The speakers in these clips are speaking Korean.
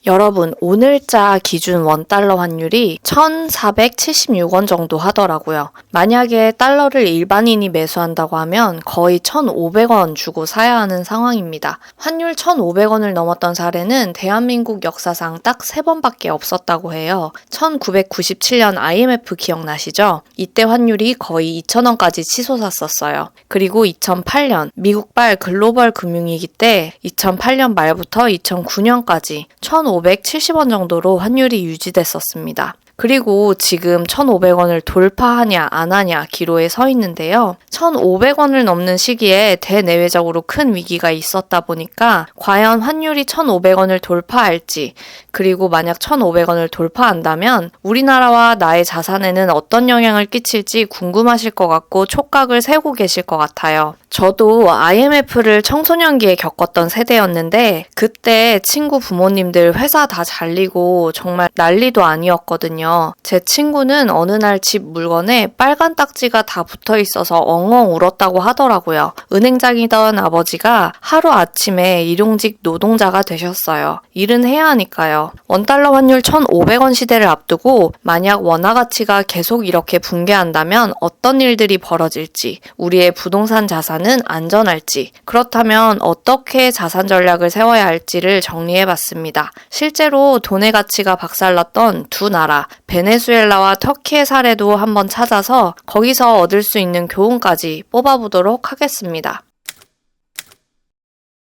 여러분, 오늘자 기준 원달러 환율이 1,476원 정도 하더라고요. 만약에 달러를 일반인이 매수한다고 하면 거의 1,500원 주고 사야 하는 상황입니다. 환율 1,500원을 넘었던 사례는 대한민국 역사상 딱 3번밖에 없었다고 해요. 1997년 IMF 기억나시죠? 이때 환율이 거의 2,000원까지 치솟았었어요. 그리고 2008년 미국발 글로벌 금융위기 때 2008년 말부터 2009년까지 1,570원 정도로 환율이 유지됐었습니다. 그리고 지금 1,500원을 돌파하냐 안 하냐 기로에 서 있는데요. 1,500원을 넘는 시기에 대내외적으로 큰 위기가 있었다 보니까 과연 환율이 1,500원을 돌파할지, 그리고 만약 1,500원을 돌파한다면 우리나라와 나의 자산에는 어떤 영향을 끼칠지 궁금하실 것 같고 촉각을 세우고 계실 것 같아요. 저도 IMF를 청소년기에 겪었던 세대였는데 그때 친구 부모님들 회사 다 잘리고 정말 난리도 아니었거든요. 제 친구는 어느 날 집 물건에 빨간 딱지가 다 붙어 있어서 엉엉 울었다고 하더라고요. 은행장이던 아버지가 하루아침에 일용직 노동자가 되셨어요. 일은 해야 하니까요. 원달러 환율 1,500원 시대를 앞두고 만약 원화 가치가 계속 이렇게 붕괴한다면 어떤 일들이 벌어질지, 우리의 부동산 자산은 안전할지, 그렇다면 어떻게 자산 전략을 세워야 할지를 정리해봤습니다. 실제로 돈의 가치가 박살났던 두 나라, 베네수엘라와 터키의 사례도 한번 찾아서 거기서 얻을 수 있는 교훈까지 뽑아보도록 하겠습니다.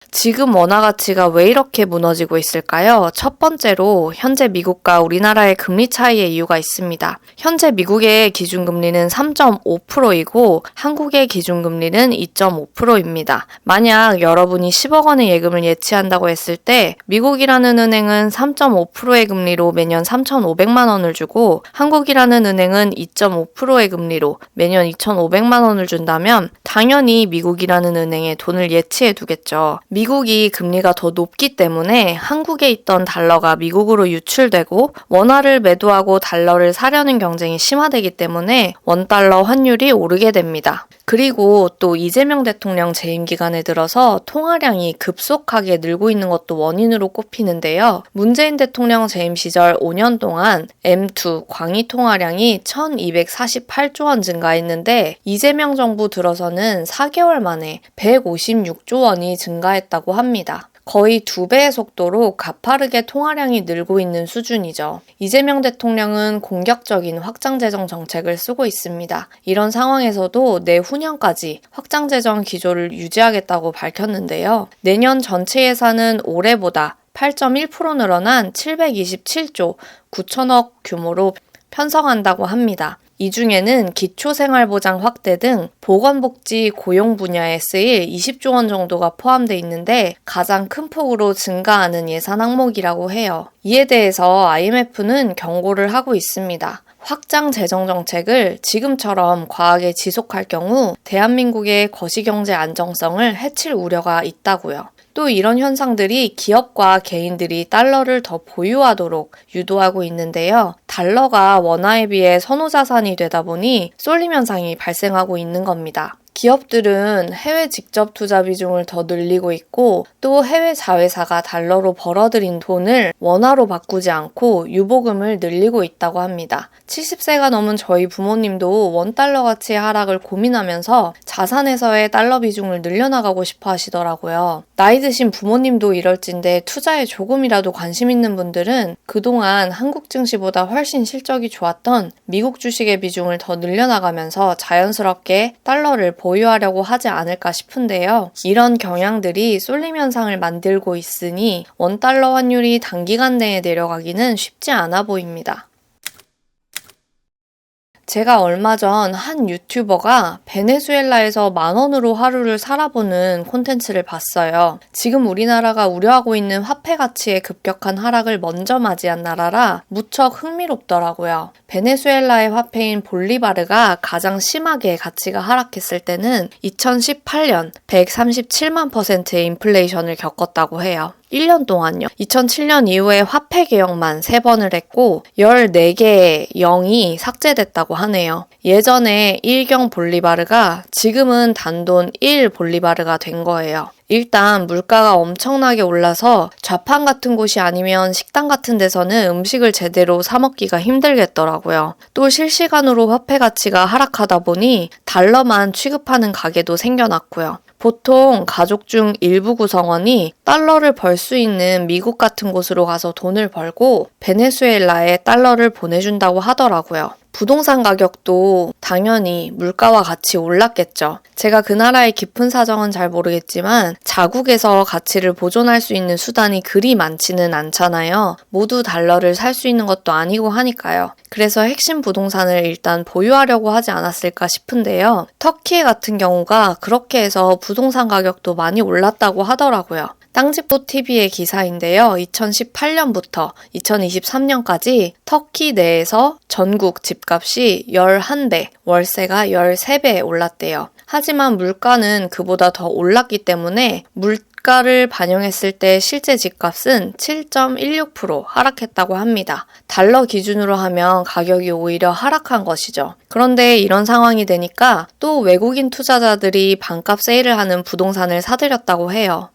지금 원화 가치가 왜 이렇게 무너지고 있을까요? 첫 번째로 현재 미국과 우리나라의 금리 차이의 이유가 있습니다. 현재 미국의 기준금리는 3.5%이고 한국의 기준금리는 2.5%입니다. 만약 여러분이 10억 원의 예금을 예치한다고 했을 때 미국이라는 은행은 3.5%의 금리로 매년 3,500만 원을 주고 한국이라는 은행은 2.5%의 금리로 매년 2,500만 원을 준다면 당연히 미국이라는 은행에 돈을 예치해 두겠죠. 미국이 금리가 더 높기 때문에 한국에 있던 달러가 미국으로 유출되고 원화를 매도하고 달러를 사려는 경쟁이 심화되기 때문에 원달러 환율이 오르게 됩니다. 그리고 또 이재명 대통령 재임 기간에 들어서 통화량이 급속하게 늘고 있는 것도 원인으로 꼽히는데요. 문재인 대통령 재임 시절 5년 동안 M2 광의 통화량이 1,248조 원 증가했는데 이재명 정부 들어서는 4개월 만에 156조 원이 증가했다고 합니다. 거의 2배의 속도로 가파르게 통화량이 늘고 있는 수준이죠. 이재명 대통령은 공격적인 확장재정 정책을 쓰고 있습니다. 이런 상황에서도 내후년까지 확장재정 기조를 유지하겠다고 밝혔는데요. 내년 전체 예산은 올해보다 8.1% 늘어난 727조 9천억 규모로 편성한다고 합니다. 이 중에는 기초생활보장 확대 등 보건복지 고용 분야에 쓰일 20조 원 정도가 포함되어 있는데 가장 큰 폭으로 증가하는 예산 항목이라고 해요. 이에 대해서 IMF는 경고를 하고 있습니다. 확장 재정 정책을 지금처럼 과하게 지속할 경우 대한민국의 거시경제 안정성을 해칠 우려가 있다고요. 또 이런 현상들이 기업과 개인들이 달러를 더 보유하도록 유도하고 있는데요. 달러가 원화에 비해 선호자산이 되다 보니 쏠림 현상이 발생하고 있는 겁니다. 기업들은 해외 직접 투자 비중을 더 늘리고 있고 또 해외 자회사가 달러로 벌어들인 돈을 원화로 바꾸지 않고 유보금을 늘리고 있다고 합니다. 70세가 넘은 저희 부모님도 원달러 가치의 하락을 고민하면서 자산에서의 달러 비중을 늘려나가고 싶어 하시더라고요. 나이 드신 부모님도 이럴진데 투자에 조금이라도 관심 있는 분들은 그동안 한국 증시보다 훨씬 실적이 좋았던 미국 주식의 비중을 더 늘려나가면서 자연스럽게 달러를 보유하려고 하지 않을까 싶은데요. 이런 경향들이 쏠림 현상을 만들고 있으니 원달러 환율이 단기간 내에 내려가기는 쉽지 않아 보입니다. 제가 얼마 전 한 유튜버가 베네수엘라에서 10,000원으로 하루를 살아보는 콘텐츠를 봤어요. 지금 우리나라가 우려하고 있는 화폐 가치의 급격한 하락을 먼저 맞이한 나라라 무척 흥미롭더라고요. 베네수엘라의 화폐인 볼리바르가 가장 심하게 가치가 하락했을 때는 2018년 137만 %의 인플레이션을 겪었다고 해요. 1년 동안요. 2007년 이후에 화폐 개혁만 3번을 했고 14개의 0이 삭제됐다고 하네요. 예전에 1경 볼리바르가 지금은 단돈 1 볼리바르가 된 거예요. 일단 물가가 엄청나게 올라서 좌판 같은 곳이 아니면 식당 같은 데서는 음식을 제대로 사 먹기가 힘들겠더라고요. 또 실시간으로 화폐 가치가 하락하다 보니 달러만 취급하는 가게도 생겨났고요. 보통 가족 중 일부 구성원이 달러를 벌 수 있는 미국 같은 곳으로 가서 돈을 벌고 베네수엘라에 달러를 보내준다고 하더라고요. 부동산 가격도 당연히 물가와 같이 올랐겠죠. 제가 그 나라의 깊은 사정은 잘 모르겠지만 자국에서 가치를 보존할 수 있는 수단이 그리 많지는 않잖아요. 모두 달러를 살 수 있는 것도 아니고 하니까요. 그래서 핵심 부동산을 일단 보유하려고 하지 않았을까 싶은데요. 터키 같은 경우가 그렇게 해서 부동산 가격도 많이 올랐다고 하더라고요. 땅집보 TV의 기사인데요. 2018년부터 2023년까지 터키 내에서 전국 집값이 11배, 월세가 13배 올랐대요. 하지만 물가는 그보다 더 올랐기 때문에 물가를 반영했을 때 실제 집값은 7.16% 하락했다고 합니다. 달러 기준으로 하면 가격이 오히려 하락한 것이죠. 그런데 이런 상황이 되니까 또 외국인 투자자들이 반값 세일을 하는 부동산을 사들였다고 해요.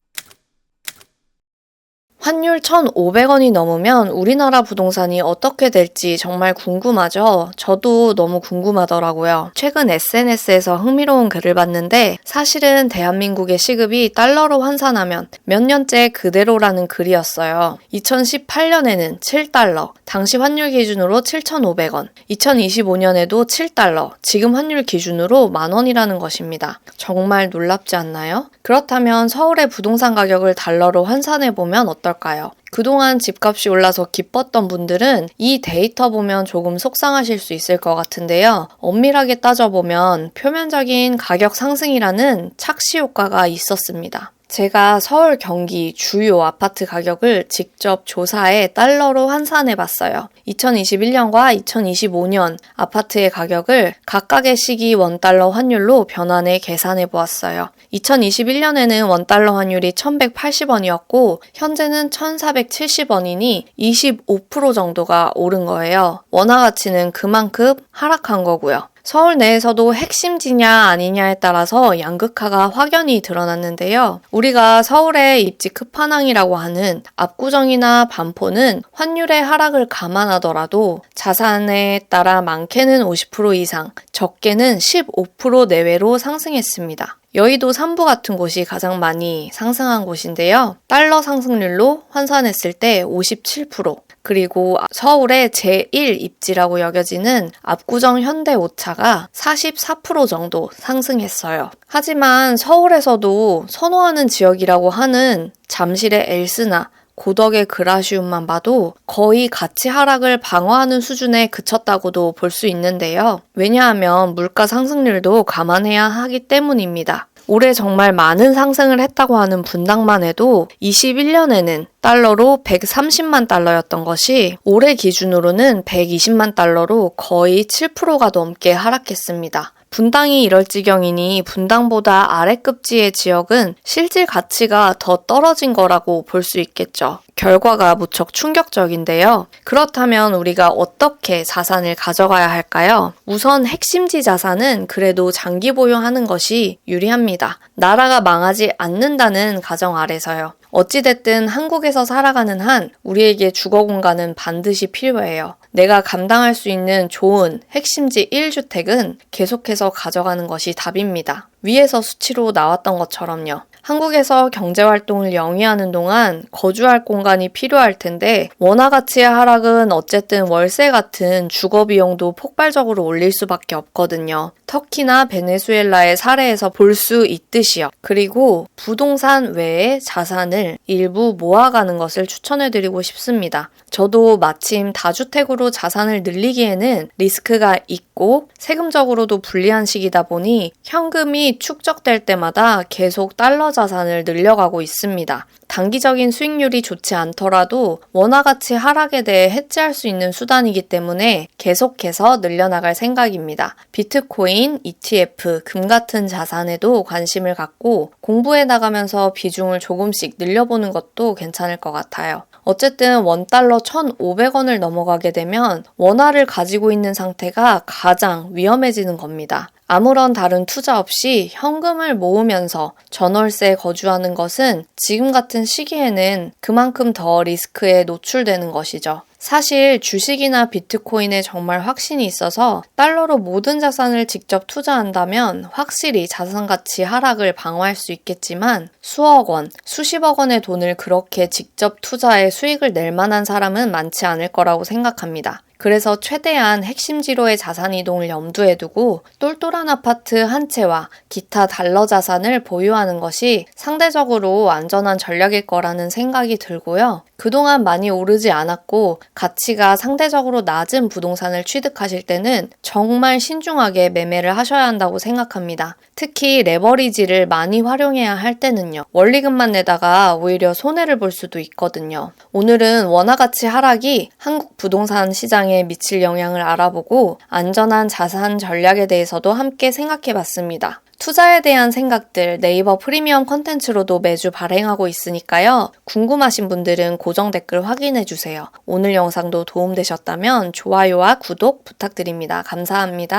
환율 1,500원이 넘으면 우리나라 부동산이 어떻게 될지 정말 궁금하죠? 저도 너무 궁금하더라고요. 최근 SNS에서 흥미로운 글을 봤는데 사실은 대한민국의 시급이 달러로 환산하면 몇 년째 그대로라는 글이었어요. 2018년에는 7달러, 당시 환율 기준으로 7,500원, 2025년에도 7달러, 지금 환율 기준으로 만원이라는 것입니다. 정말 놀랍지 않나요? 그렇다면 서울의 부동산 가격을 달러로 환산해보면 어떨까요? 그동안 집값이 올라서 기뻤던 분들은 이 데이터 보면 조금 속상하실 수 있을 것 같은데요. 엄밀하게 따져보면 표면적인 가격 상승이라는 착시 효과가 있었습니다. 제가 서울, 경기 주요 아파트 가격을 직접 조사해 달러로 환산해 봤어요. 2021년과 2025년 아파트의 가격을 각각의 시기 원달러 환율로 변환해 계산해 보았어요. 2021년에는 원달러 환율이 1,180원이었고 현재는 1,470원이니 25% 정도가 오른 거예요. 원화 가치는 그만큼 하락한 거고요. 서울 내에서도 핵심지냐 아니냐에 따라서 양극화가 확연히 드러났는데요. 우리가 서울의 입지 끝판왕이라고 하는 압구정이나 반포는 환율의 하락을 감안하더라도 자산에 따라 많게는 50% 이상, 적게는 15% 내외로 상승했습니다. 여의도 삼부 같은 곳이 가장 많이 상승한 곳인데요. 달러 상승률로 환산했을 때 57%, 그리고 서울의 제1 입지라고 여겨지는 압구정 현대오차가 44% 정도 상승했어요. 하지만 서울에서도 선호하는 지역이라고 하는 잠실의 엘스나 고덕의 그라시움만 봐도 거의 가치 하락을 방어하는 수준에 그쳤다고도 볼 수 있는데요. 왜냐하면 물가 상승률도 감안해야 하기 때문입니다. 올해 정말 많은 상승을 했다고 하는 분당만 해도 21년에는 달러로 130만 달러였던 것이 올해 기준으로는 120만 달러로 거의 7%가 넘게 하락했습니다. 분당이 이럴 지경이니 분당보다 아래급지의 지역은 실질 가치가 더 떨어진 거라고 볼 수 있겠죠. 결과가 무척 충격적인데요. 그렇다면 우리가 어떻게 자산을 가져가야 할까요? 우선 핵심지 자산은 그래도 장기 보유하는 것이 유리합니다. 나라가 망하지 않는다는 가정 아래서요. 어찌됐든 한국에서 살아가는 한 우리에게 주거 공간은 반드시 필요해요. 내가 감당할 수 있는 좋은 핵심지 1주택은 계속해서 가져가는 것이 답입니다. 위에서 수치로 나왔던 것처럼요. 한국에서 경제활동을 영위하는 동안 거주할 공간이 필요할 텐데 원화 가치의 하락은 어쨌든 월세 같은 주거 비용도 폭발적으로 올릴 수밖에 없거든요. 터키나 베네수엘라의 사례에서 볼 수 있듯이요. 그리고 부동산 외에 자산을 일부 모아가는 것을 추천해드리고 싶습니다. 저도 마침 다주택으로 자산을 늘리기에는 리스크가 있고 세금적으로도 불리한 시기다 보니 현금이 축적될 때마다 계속 달러 자산을 늘려가고 있습니다. 단기적인 수익률이 좋지 않더라도 원화 가치 하락에 대해 해지할 수 있는 수단이기 때문에 계속해서 늘려나갈 생각입니다. 비트코인, ETF, 금 같은 자산에도 관심을 갖고 공부해 나가면서 비중을 조금씩 늘려보는 것도 괜찮을 것 같아요. 어쨌든 원달러 1,500원을 넘어가게 되면 원화를 가지고 있는 상태가 가장 위험해지는 겁니다. 아무런 다른 투자 없이 현금을 모으면서 전월세에 거주하는 것은 지금 같은 시기에는 그만큼 더 리스크에 노출되는 것이죠. 사실 주식이나 비트코인에 정말 확신이 있어서 달러로 모든 자산을 직접 투자한다면 확실히 자산 가치 하락을 방어할 수 있겠지만 수억 원, 수십억 원의 돈을 그렇게 직접 투자해 수익을 낼 만한 사람은 많지 않을 거라고 생각합니다. 그래서 최대한 핵심지로의 자산 이동을 염두에 두고 똘똘한 아파트 한 채와 기타 달러 자산을 보유하는 것이 상대적으로 안전한 전략일 거라는 생각이 들고요. 그동안 많이 오르지 않았고 가치가 상대적으로 낮은 부동산을 취득하실 때는 정말 신중하게 매매를 하셔야 한다고 생각합니다. 특히 레버리지를 많이 활용해야 할 때는요. 원리금만 내다가 오히려 손해를 볼 수도 있거든요. 오늘은 원화 가치 하락이 한국 부동산 시장에 미칠 영향을 알아보고 안전한 자산 전략에 대해서도 함께 생각해 봤습니다. 투자에 대한 생각들 네이버 프리미엄 콘텐츠로도 매주 발행하고 있으니까요. 궁금하신 분들은 고정 댓글 확인해 주세요. 오늘 영상도 도움되셨다면 좋아요와 구독 부탁드립니다. 감사합니다.